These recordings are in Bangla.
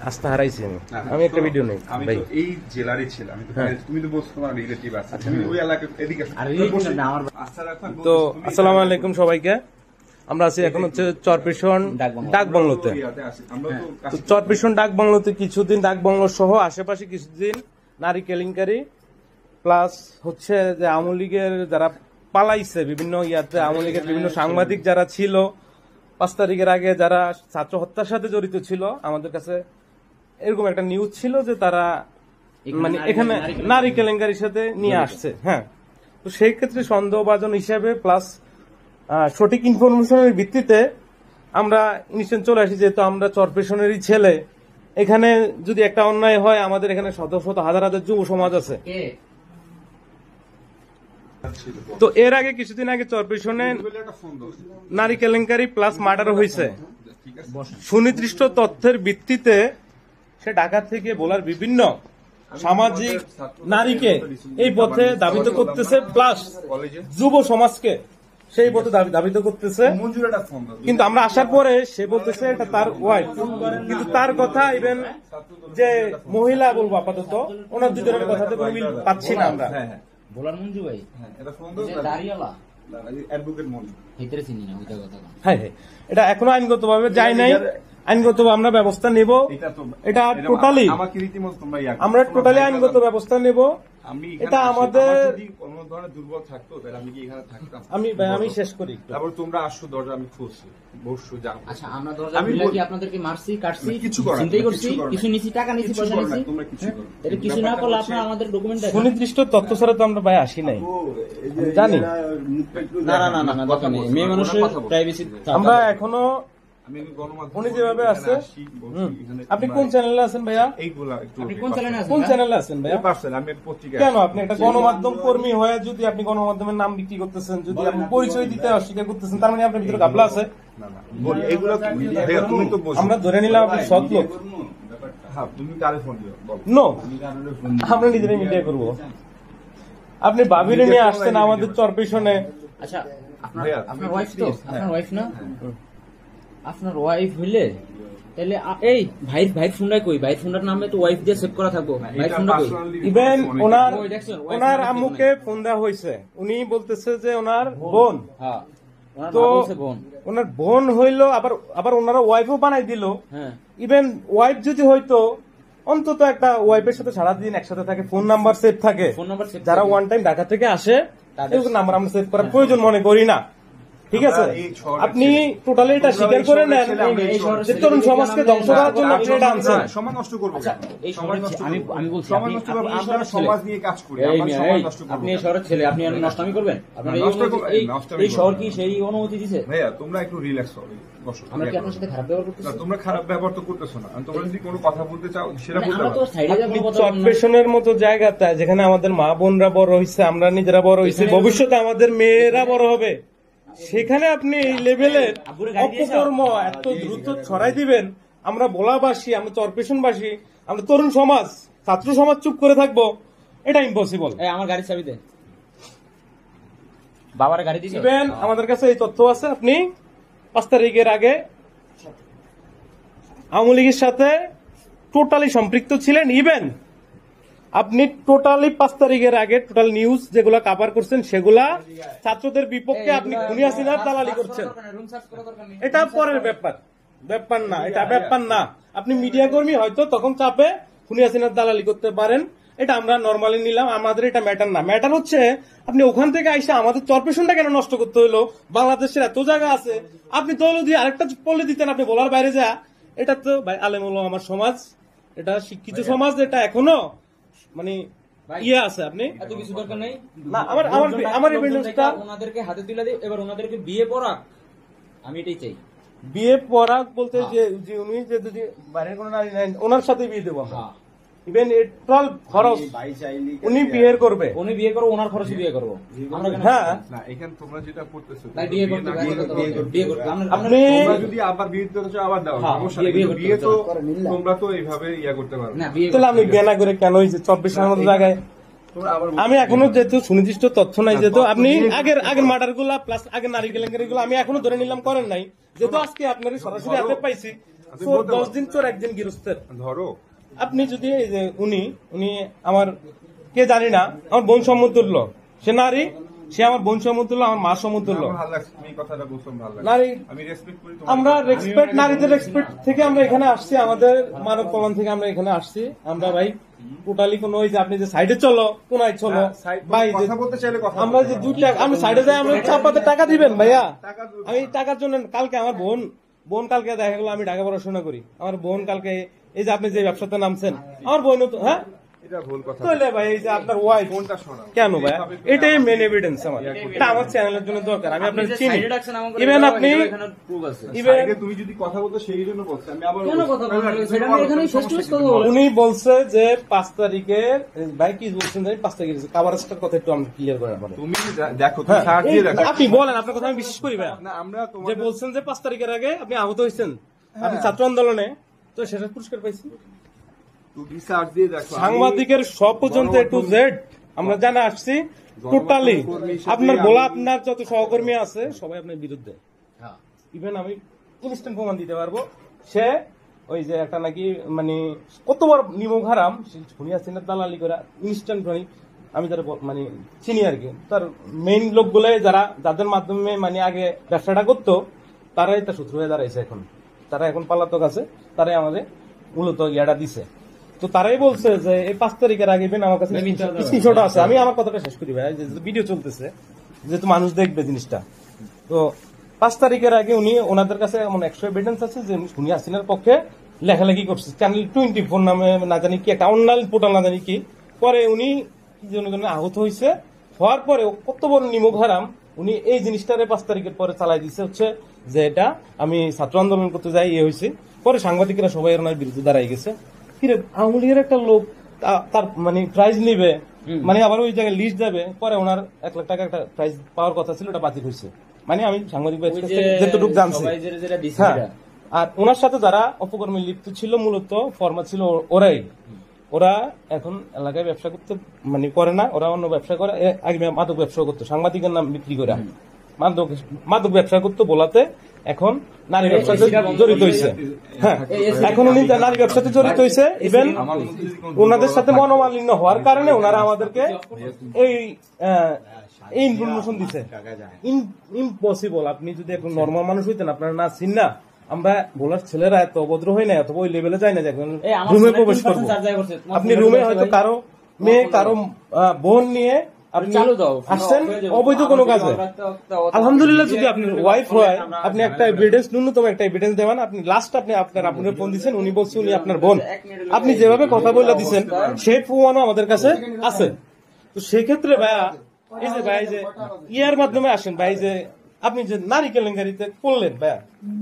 আস্থা হারাইছি আমি একটা ভিডিও নেই আমি ভাই তো এই জেলারই ছিলাম। তুমি তো বলছো তোমার রিলেটিভ আছে, তুমি ওই এলাকায় এদিকে তো আসসালামু আলাইকুম সবাইকে। আমরা আছি এখন হচ্ছে চরপেশন ডাক বাংলোতে। তো চরপেশন ডাক বাংলোতে কিছুদিন ডাক বাংলো সহ আশেপাশে কিছুদিন নারী কেলেঙ্কারি প্লাস হচ্ছে যে আওয়ামী লীগের যারা পালাইছে বিভিন্ন ইয়াতে, আওয়ামী লীগের বিভিন্ন সাংবাদিক যারা ছিল 5 তারিখের আগে যারা ছাত্র হত্যার সাথে জড়িত ছিল, আমাদের কাছে এরকম একটা নিউজ ছিল যে তারা মানে এখানে নারী কেলেঙ্কারির সাথে নিয়ে আসছে। হ্যাঁ, তো সেই ক্ষেত্রে সন্দেহভাজন হিসেবে প্লাস সঠিক ইনফরমেশনের ভিত্তিতে আমরা ইনস্ট্যান্ট চলে আসি, যেহেতু আমরা চরপেশনেরই ছেলে। এখানে যদি একটা অন্যায় হয়, আমাদের এখানে শত শত হাজার হাজার যুব সমাজ আছে। তো এর আগে কিছুদিন আগে চরপেশনে নারী কেলেঙ্কারি প্লাস মার্ডার হয়েছে। সুনির্দিষ্ট তথ্যের ভিত্তিতে সে ঢাকা থেকে বলার বিভিন্ন সামাজিক নারীকে এই পথে দাবিত করতেছে, প্লাস যুব সমাজকে সেই পথে দাবিত করতেছে। কিন্তু আমরা আসার পরে সে বলতেছে এটা তার ওয়াইফ, কিন্তু তার কথা ইভেন যে মহিলা বলবো আপাতত ওনার দুজনের কথাতে কোনো মিল পাচ্ছি না আমরা। ভোলার মঞ্জু ভাই, হ্যাঁ হ্যাঁ, এটা এখনো আইনগত ভাবে যায় নাই। আইনগত আমরা ব্যবস্থা নেব, এটা টোটালি আমরা টোটালি আইনগত ব্যবস্থা নেব। এটা আমাদের দুর্বল থাকতো তাহলে আমি কি এখানে থাকতাম? আমি শেষ করি। তারপর তোমরা আসছো, দরজা আমি খুলছি, বসছো, যাও। আচ্ছা, আমরা দরজা খুলে কি আপনাদেরকে মারছি, কাটছি, কিছু করছি, কিছু নিছি, টাকা নিছি, পয়সা নিছি, তোমরা কিছু করো এটা কিছু না করলে আপনারা আমাদের ডকুমেন্ট দেখান। সুনির্দিষ্ট তথ্য ছাড়া তো আমরা ভাই আসি নাই, জানি না না না না, দরকার নেই। মেয়ে মানুষের প্রাইভেসি আমরা এখনো উনি যেভাবে আছে। আপনি কোন চ্যানেলে আছেন ভাইয়া? কোন চ্যানেলে আছেন ভাইয়া? কেন আপনি একটা গণমাধ্যম কর্মী হয়ে যদি আপনি গণমাধ্যমের নাম বিক্রি করতেছেন, যদি আপনি পরিচয় দিতে অস্বীকার করতেছেন, তার মানে আপনার ভিতরে গাবলা আছে। আমরা ধরে নিলাম আপনি সৎ লোক। নো, আমরা নিজেরাই মিডিয়া করবো। আপনি ভাবিরে নিয়ে আসছেন আমাদের চরপেশনে। আচ্ছা, আপনার ওয়াইফ তো, আপনার ওয়াইফ না? আপনার ওয়াইফ হইলে তাহলে এই ভাইয়ের ফোনটা কই? ভাইয়ের ফোনটার নামে তো ওয়াইফ দিয়ে সেভ করা থাকবো। ভাইয়ের ফোনটা কই? ইভেন ওনার আম্মুকে ফোন দেওয়া হয়েছে, উনি বলতেছে যে ওনার বোন। হ্যাঁ, তো ওনার বোন হইলো, আবার ওনারা ওয়াইফও বানাই দিল। ইভেন ওয়াইফ যদি হয়তো অন্তত একটা ওয়াইফের সাথে সারাদিন একসাথে থাকে, ফোন নাম্বার সেভ থাকে, যারা ওয়ান টাইম ঢাকা থেকে আসে নাম্বার আমরা সেভ করার প্রয়োজন মনে করি না। ঠিক আছে, আপনি টোটালি এটা স্বীকার করে নেন যে তরুণ সমাজকে ধ্বংস করার জন্য আপনি এটা আনছেন। সমাজ নষ্ট করবো, আমি বলছি আমরা সমাজ নিয়ে কাজ করি। আপনি এই শহরের ছেলে, আপনি নষ্টামি করবেন? আপনার এই শহর কি সেই অনুমতি দিছে? ভাইয়া তোমরা একটু রিল্যাক্স হও, আমরা কি আপনার সাথে খারাপ ব্যবহার করতেছি? তোমরা খারাপ ব্যবহার তো করতেছো না। তোমরা যদি কোনো কথা বলতে চাও সেটা বলতে পারো। চরপেশনের মতো জায়গাটা যেখানে আমাদের মা বোনরা বড় হয়েছে, আমরা নিজেরা বড় হয়েছি, ভবিষ্যতে আমাদের মেয়েরা বড় হবে, সেখানে আপনি এই লেভেলের অপকর্ম এত দ্রুত ছড়াই দিবেন। আমরা ভোলাবাসী, আমরা চরপেশনবাসী, আমরা তরুণ সমাজ, ছাত্র সমাজ চুপ করে থাকবো, এটা ইম্পসিবল। আমার গাড়ির চাবি দেন, বাবার গাড়ি দিবেন। আমাদের কাছে এই তথ্য আছে, আপনি 5 তারিখের আগে আওয়ামী লীগের সাথে টোটালি সম্পৃক্ত ছিলেন। ইভেন আপনি টোটালি 5 তারিখের আগে টোটাল নিউজ যেগুলা কভার করছেন সেগুলা ছাত্রদের বিপক্ষে আপনি খুনি হাসিনার দালালি করছেন। এটা পরের ব্যাপার না, এটা ব্যাপার না। আপনি মিডিয়া কর্মী, হয়তো তখন চাপে খুনি হাসিনার দালালি করতে পারেন, এটা আমরা নর্মালি নিলাম। আমাদের এটা ম্যাটার না। ম্যাটার হচ্ছে আপনি ওখান থেকে আইসা আমাদের চরপেশনটা কেন নষ্ট করতে হলো? বাংলাদেশের এত জায়গা আছে, আপনি দল দিয়ে আরেকটা পল্লে দিতেন, আপনি বলার বাইরে যা। এটা তো ভাই আলেম হলো আমার সমাজ, এটা শিক্ষিত সমাজ, এটা এখনো মানে ইয়ে আছে। আপনি এত কিছু দরকার নেই না। আমার এভিডেন্সটা ওনাদেরকে হাতে তুলে দিই, এবার ওনাদেরকে বিয়ে পড়াক, আমি এটাই চাই। বিয়ে পড়াক বলতে যে উনি যে যদি বাইরের কোনো নারী নেন ওনার সাথে বিয়ে দেবো আমরা। ইভেন টোটাল খরচ উনি বিয়ে করবে, উনি বিয়ে করবো, ওনার খরচে বিয়ে করবো। হ্যাঁ, এখানে তোমরা যেটা করতেছো আপনি যদি আবার বিয়ে দিতে চাও আবার দাও, বিয়ে তো তোমরা তো এইভাবে ইয়া করতে পারো না। তাহলে আমি বিয়ে না করে কেন হয়েছে চব্বিশের মতো জায়গায়? আমি এখনো যেহেতু সুনির্দিষ্ট তথ্য নাই, যেহেতু আপনি আগের মার্ডার গুলা প্লাস আগের নারী কেলেঙ্কারি গুলো আমি এখনো ধরে নিলাম করেন নাই, যেহেতু আজকে আপনার সরাসরি হাতে পাইছি, চোর 10 দিন চোর, একদিন গৃহস্থের। ধরো আপনি যদি এই যে উনি আমার কে জানি না, আমার বোন সমতুল্য, সে নারী, সে আমার বোন সমতুল্য, আমার মা সমতুল্য। আমার ভালো লাগছে, তুমি এই কথাটা বলছো, ভালো লাগছে। নারী, আমি রেসপেক্ট করি তোমার। আমরা রেসপেক্ট, নারীদের রেসপেক্ট থেকে আমরা এখানে আসছি, আমাদের মানব প্রমাণ থেকে আমরা এখানে আসছি। আমরা ভাই টোটালি কোনো ওই যে আপনি যে সাইডে চলো, কোনায় চলো ভাই, যে কথা বলতে চাইলে কথা আমরা যে 2 টাকা আমি সাইডে যাই, আমরা চাপাতে টাকা দিবেন ভাইয়া। আমি টাকার জন্য কালকে আমার বোন কালকে দেখা গেলো আমি ঢাকা পড়াশোনা করি, আমার বোন কালকে এই যে আপনি যে ব্যবসাতে নামছেন, আমার বোন তো, হ্যাঁ এটা ভুল কথা। তাহলে ভাই এই যে আপনার ওয়াইফ, ফোনটা শোনাও। কেন ভাই, এটাই মেন এভিডেন্স আমার, এটা আমার চ্যানেলের জন্য দরকার। আমি আপনার চিনি, সাইডে রাখছেন আমাকে, ইভেন আপনি এখানে প্রুফ আছে। ইভেন আগে তুমি যদি কথা বলতো সেই জন্য বলছি, আমি আবার কেন কথা বলবেন? সেটা আমি এখানেই শেষ করে কথা বলবো। উনি বলছে যে 5 তারিখে, ভাই কি বলছেন জানি 5 তারিখে কাভারেজটার কথা একটু আমি ক্লিয়ার করে পারি। তুমি দেখো, তুমি সার্চ দিয়ে দেখো। আপনি বলেন, আপনার কথা আমি বিশ্বাস করি ভাই। না আমরা যে তোমাদের বলছেন যে 5 তারিখের আগে আপনি আহত হয়েছেন, আপনি ছাত্র আন্দোলনে, তো সেটা পুরস্কার পাইছি। তুমি সার্চ দিয়ে দেখো। সাংবাদিকের সব পর্যন্ত A to Z আমরা জানা আসছি, টোটালি আপনার বলা, আপনার যত সহকর্মী আছে সবাই আপনার বিরুদ্ধে। ইভেন আমি ইনস্ট্যান্ট প্রমাণ দিতে পারবো। সে ওই যে একটা নাকি মানে কত বড় নিমক হারাম, শুনিয়া সিনের দালালি করা ইনস্ট্যান্ট, আমি যারা মানে চিনি আর কি, তার মেইন লোকগুলো যাদের মাধ্যমে মানে আগে ব্যবসাটা করতো, তারাই তার শত্রু হয়ে দাঁড়াইছে এখন। তারা এখন পালাতক আছে, তারাই আমাদের মূলত ইয়াটা দিছে। তো তারাই বলছে যে এই 5 তারিখের আগে আমার কাছে স্ক্রিনশট আছে। আমি আমার কথাটা শেষ করি ভাই, যেহেতু ভিডিও চলতেছে, যেহেতু মানুষ দেখবে জিনিসটা। তো 5 তারিখের আগে উনি ওনাদের কাছে এমন 100 এভিডেন্স আছে যে উনি হাসিনার পক্ষে লেখালেখি করছে, চ্যানেল 24 নামে না জানি কি একটা অনলাইন পোর্টাল না জানি কি। পরে উনি কি জন্য আহত হয়েছে, হওয়ার পরে কত বড় নিমক হারাম, উনি এই জিনিসটারে 5 তারিখের পরে চালাই দিচ্ছে হচ্ছে যে এটা আমি ছাত্র আন্দোলন করতে যাই হয়েছে। পরে সাংবাদিকরা সবাই ওনার বিরুদ্ধে দাঁড়াই গেছে। কিরে আওয়ামী লীগের একটা লোক তার মানে প্রাইজ নিবে, মানে আবার ওই জায়গায় লিস্ট যাবে, পরে ওনার 1 লাখ টাকা একটা প্রাইজ পাওয়ার কথা ছিল, ওটা বাতিল হয়েছে। মানে আমি সাংবাদিক যেটুকু জানছি। হ্যাঁ, আর ওনার সাথে যারা অপকর্মে লিপ্ত ছিল, মূলত ফরমা ছিল ওরাই। ওরা এখন এলাকায় ব্যবসা করতে মানে করে না, ওরা অন্য ব্যবসা করে। আগে মাদক ব্যবসা করতো, সাংবাদিকের নাম বিক্রি করে মাদক ব্যবসা করতো বলাতে এখন নারী ব্যবসাতে জড়িত হয়েছে। হ্যাঁ, এখন উনি নারী ব্যবসাতে জড়িত হয়েছে। ইভেন ওনাদের সাথে মনোমালিন্য হওয়ার কারণে ওনারা আমাদেরকে এই ইনফরমেশন দিচ্ছে। ইম্পসিবল, আপনি যদি এখন নর্মাল মানুষ হইতেন, আপনারা না চিন না, আমরা বলার ছেলেরা এত অভদ্র হয় না, অথবা ওই লেভেলে যায় না যে রুমে প্রবেশ করবো। আপনি রুমে হয়তো কারো মেয়ে, কারো বোন নিয়ে আপনি আসছেন অবৈধ কোনো কাজে। আলহামদুলিল্লাহ, যদি আপনার ওয়াইফ হয়, আপনি একটা এভিডেন্স, ন্যূনতম একটা এভিডেন্স দেবেন। আপনি লাস্ট আপনি আপনার আপনার ফোন দিচ্ছেন, উনি বলছেন উনি আপনার বোন, আপনি যেভাবে কথা বলে দিচ্ছেন সেই প্রমাণও আমাদের কাছে আছে। তো সেক্ষেত্রে ভাইয়া, এই যে ভাই যে ইয়ার মাধ্যমে আসেন ভাই, যে আপনি যে নারী কেলেঙ্কারিতে করলেন ভাইয়া,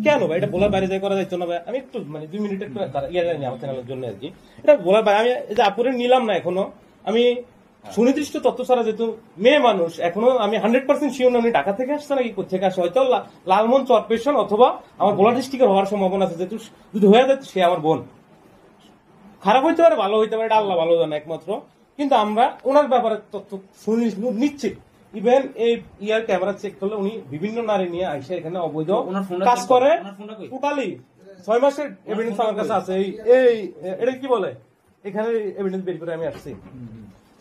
কেন ভাই এটা বলার বাইরে যাই করা যাইতো না ভাই? আমি একটু মানে 2 মিনিট একটু ইয়ার আমার চ্যানেলের জন্য আর কি, এটা বলার বাইরে। আমি এই যে আপুরে নিলাম না এখনো, আমি সুনির্দিষ্ট তথ্য ছাড়া, যেহেতু মেয়ে মানুষ, এখনো আমি 100% শিওর না উনি ঢাকা থেকে আসছে নাকি কোথেকে আসে। হয়তো লালমোহন চরপেশন অথবা আমার বোলা ডিস্ট্রিক্টের হওয়ার সম্ভাবনা আছে। যেহেতু যদি হয়ে যায় সে আমার বোন, খারাপ হইতে পারে, ভালো হইতে পারে, এটা আল্লাহ ভালো জানে একমাত্র। কিন্তু আমরা ওনার ব্যাপারে তথ্য নিশ্চিত। ইভেন এই ইয়ার ক্যামেরা চেক করলে উনি বিভিন্ন নারী নিয়ে আইসে এখানে অবৈধ কাজ করে। টোটালি 6 মাসের এভিডেন্স আমার কাছে আছে। এই এটা কি বলে, এখানে এভিডেন্স বের করে আমি আসছি।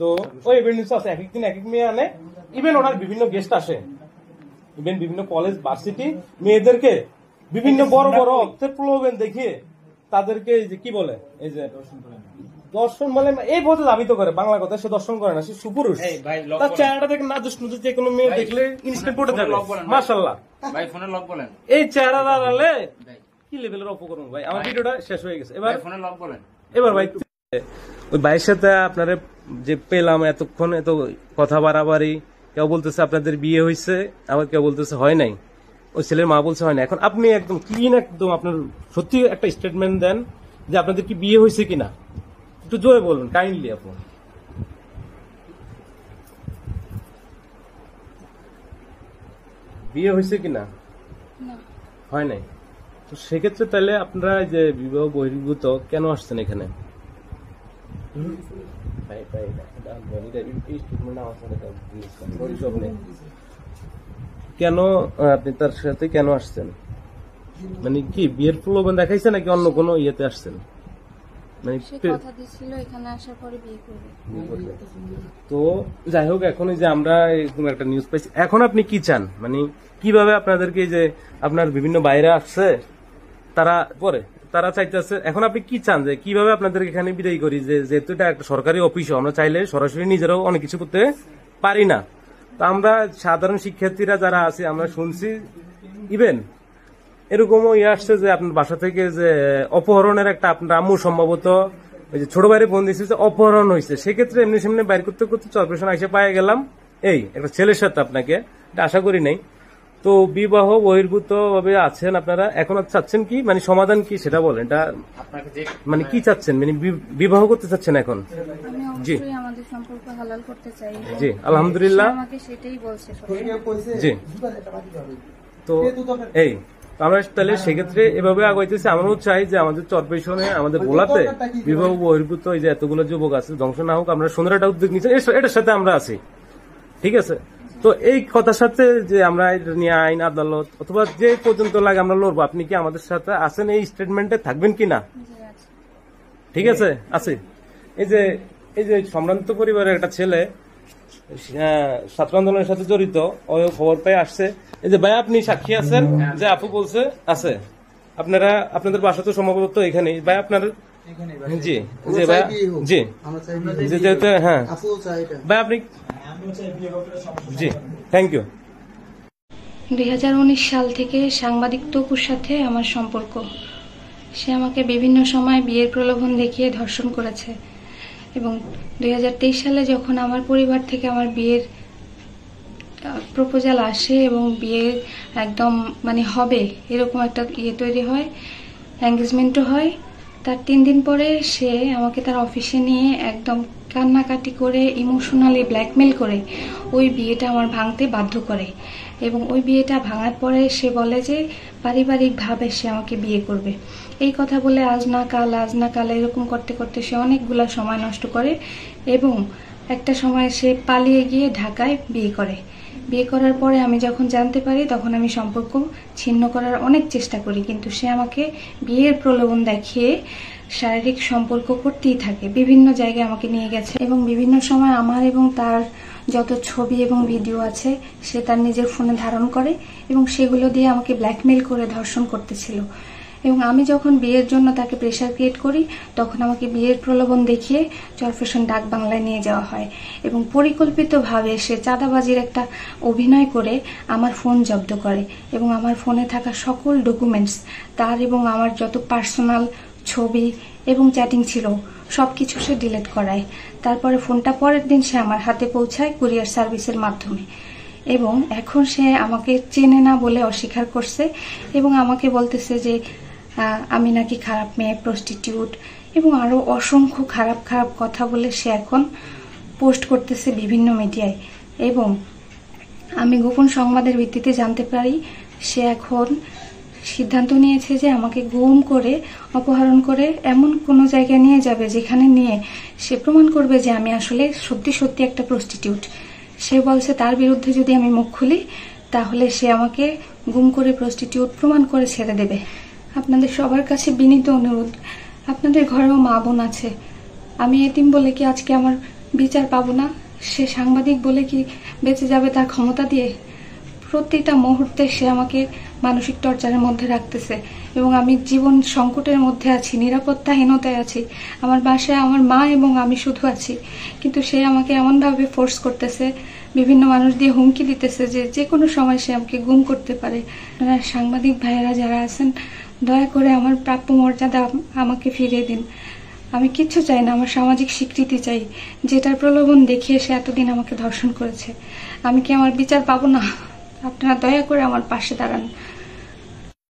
তো ওই এভিডেন্স আছে, এক একদিন এক এক মেয়ে আনে। ইভেন ওনার বিভিন্ন গেস্ট আসে, ইভেন বিভিন্ন কলেজ ভার্সিটি মেয়েদেরকে বিভিন্ন বড় বড় অর্থের প্রলোভন দেখিয়ে তাদেরকে এই যে কি বলে, এই যে দর্শন বলে এই পথে দাবিত করে। বাংলা কথা, সে দর্শন করে না, সে সুপুরুষ। তার চেহারাটা দেখে না দুষ্ট যে কোনো মেয়ে দেখলে ইনস্ট্যান্ট পড়ে যাবে। মাশাআল্লাহ ভাই, ফোনের লক বলেন। এই চেহারা আড়ালে কি লেভেলের অপকর্ম ভাই। আমার ভিডিওটা শেষ হয়ে গেছে, এবার ফোনের লক বলেন। এবার ভাই ওই ভাইয়ের সাথে আপনারা যে পেলাম এতক্ষণ, এত কথা বাড়াবাড়ি, কেউ বলতেছে আপনাদের বিয়ে হয়েছে, আবার কেউ বলতেছে হয় নাই, ওই ছেলের মা বলছে হয় না। এখন আপনি একদম ক্লিন, একদম আপনার সত্যি একটা স্টেটমেন্ট দেন যে আপনাদের কি বিয়ে হয়েছে কিনা, একটু জোরে বলুন কাইন্ডলি। আপনি বিয়ে হয়েছে কিনা? হয় নাই। তো সেক্ষেত্রে তাহলে আপনারা যে বিবাহ বহির্ভূত কেন আসছেন এখানে? কেন আপনি তার সাথে কেন আসছেন? মানে কি বিয়ের প্রলোভন দেখাইছে নাকি অন্য কোনো ইয়েতে আসছেন? মানে সে কথা দিছিল এখানে আসার পরে বিয়ে করবে। তো যাই হোক, এখন এই যে আমরা এরকম একটা নিউজ পাইছি, এখন আপনি কি চান? মানে কিভাবে আপনাদেরকে এই যে আপনার বিভিন্ন বাইরে আসছে তারা চাইতেছে, এখন আপনি কি চান যে কিভাবে আপনাদের এখানে বিদায় করি? যে যেহেতু এটা একটা সরকারি অফিসও, আমরা চাইলে সরাসরি নিজেরাও অনেক কিছু করতে পারি না। তো আমরা সাধারণ শিক্ষার্থীরা যারা আছি আমরা শুনছি ইভেন এরকমও আসছে যে আপনার বাসা থেকে যে অপহরণের একটা, আপনার আম্মু সম্ভবত ওই যে ছোট বাইরে ফোন দিচ্ছে যে অপহরণ হয়েছে, সেক্ষেত্রে এমনি সামনে বাইর করতে করতে চরপেশন এসে পায়ে গেলাম এই একটা ছেলের সাথে। আপনাকে এটা আশা করি নাই। তো বিবাহ বহির্ভূত ভাবে আছেন আপনারা, এখন চাচ্ছেন কি, মানে সমাধান কি সেটা বলেন। এটা মানে কি চাচ্ছেন? মানে বিবাহ করতে চাচ্ছেন এখন? আমি অবশ্যই আমাদের সম্পর্ক হালাল করতে চাই। জি আলহামদুলিল্লাহ, সে আমাকে সেটাই বলছে। জি। তো এই আমরা তাহলে সেক্ষেত্রে এভাবে আগাইতেছি। আমরাও চাই যে আমাদের চরপেশনে, আমাদের ভোলাতে বিবাহ বহির্ভূত এই যে এতগুলো যুবক আছে ধ্বংস না হোক। আমরা সুন্দর একটা উদ্যোগ নিচ্ছি, এটার সাথে আমরা আছি, ঠিক আছে? তো এই কথার সাথে যে আমরা এটা নিয়ে আইন আদালত অথবা যে পর্যন্ত লাগে আমরা লড়বো, আপনি কি আমাদের সাথে আছেন? এই স্টেটমেন্টে থাকবেন কিনা? ঠিক আছে, আছে। এই যে সম্ভ্রান্ত পরিবারের একটা ছেলে ছাত্র আন্দোলনের সাথে জড়িত, ওই খবর পেয়ে আসছে। এই যে ভাই আপনি সাক্ষী আছেন যে আপু বলছে আছে, আপনারা আপনাদের বাসা তো সম্ভবত এখানে ভাই আপনার, জি জি ভাই, জি জি যেহেতু, হ্যাঁ ভাই আপনি, জি থ্যাংক ইউ। 2019 সাল থেকে সাংবাদিক তপুর সাথে আমার সম্পর্ক। সে আমাকে বিভিন্ন সময় বিয়ের প্রলোভন দেখিয়ে ধর্ষণ করেছে এবং 2023 সালে যখন আমার পরিবার থেকে আমার বিয়ের প্রপোজাল আসে এবং বিয়ে একদম মানে হবে এরকম একটা তৈরি হয়, এঙ্গেজমেন্টও হয়, তার 3 দিন পরে সে আমাকে তার অফিসে নিয়ে একদম কান্নাকাটি করে ইমোশনালি ব্ল্যাকমেল করে ওই বিয়েটা আমার ভাঙতে বাধ্য করে এবং ওই বিয়েটা ভাঙার পরে সে বলে যে পারিবারিকভাবে সে আমাকে বিয়ে করবে। এই কথা বলে আজ না কাল এরকম করতে করতে সে অনেকগুলা সময় নষ্ট করে এবং একটা সময় সে পালিয়ে গিয়ে ঢাকায় বিয়ে করে। বিয়ে করার পরে আমি যখন জানতে পারি তখন আমি সম্পর্ক ছিন্ন করার অনেক চেষ্টা করি, কিন্তু সে আমাকে বিয়ের প্রলোভন দেখিয়ে শারীরিক সম্পর্ক করতেই থাকে। বিভিন্ন জায়গায় আমাকে নিয়ে গেছে এবং বিভিন্ন সময় আমার এবং তার যত ছবি এবং ভিডিও আছে সে তার নিজের ফোনে ধারণ করে এবং সেগুলো দিয়ে আমাকে ব্ল্যাকমেল করে ধর্ষণ করতেছিল। এবং আমি যখন বিয়ের জন্য তাকে প্রেশার ক্রিয়েট করি তখন আমাকে বিয়ের প্রলোভন দেখিয়ে চরফ্যাশন ডাক বাংলায় নিয়ে যাওয়া হয় এবং পরিকল্পিতভাবে সে চাঁদাবাজির একটা অভিনয় করে আমার ফোন জব্দ করে এবং আমার ফোনে থাকা সকল ডকুমেন্টস, তার এবং আমার যত পার্সোনাল ছবি এবং চ্যাটিং ছিল সবকিছু সে ডিলিট করায়। তারপরে ফোনটা পরের দিন সে আমার হাতে পৌঁছায় কুরিয়ার সার্ভিসের মাধ্যমে এবং এখন সে আমাকে চেনে না বলে অস্বীকার করছে এবং আমাকে বলতেছে যে আমি নাকি খারাপ মেয়ে, প্রস্টিটিউট এবং আরো অসংখ্য খারাপ খারাপ কথা বলে সে এখন পোস্ট করতেছে বিভিন্ন মিডিয়ায়। এবং আমি গোপন সংবাদের ভিত্তিতে জানতে পারি সে এখন সিদ্ধান্ত নিয়েছে যে আমাকে গুম করে অপহরণ করে এমন কোনো জায়গায় নিয়ে যাবে যেখানে নিয়ে সে প্রমাণ করবে যে আমি আসলে সত্যি সত্যি একটা প্রস্টিটিউট। সে বলছে তার বিরুদ্ধে যদি আমি মুখ খুলি তাহলে সে আমাকে গুম করে প্রস্টিটিউট প্রমাণ করে ছেড়ে দেবে। আপনাদের সবার কাছে বিনীত অনুরোধ, আপনাদের ঘরেও মা বোন আছে, আমি এতিম বলে কি আজকে আমার বিচার পাবো না? সে সাংবাদিক বলে কি বেঁচে যাবে তার ক্ষমতা দিয়ে? প্রতিটা মুহূর্তে সে আমাকে মানসিক টর্চারের মধ্যে রাখতেছে এবং আমি জীবন সংকটের মধ্যে আছি, নিরাপত্তাহীনতায় আছি। আমার বাসায় আমার মা এবং আমি শুধু আছি, কিন্তু সে আমাকে এমনভাবে ফোর্স করতেছে, বিভিন্ন মানুষ দিয়ে হুমকি দিতেছে যে যে কোনো সময় সে আমাকে গুম করতে পারে। আপনারা সাংবাদিক ভাইয়েরা যারা আছেন দয়া করে আমার প্রাপ্য মর্যাদা আমাকে ফিরিয়ে দিন। আমি কিচ্ছু চাই না, আমার সামাজিক স্বীকৃতি চাই, যেটার প্রলোভন দেখিয়ে সে এতদিন আমাকে ধর্ষণ করেছে। আমি কি আমার বিচার পাবো না? আপনারা দয়া করে আমার পাশে দাঁড়ান।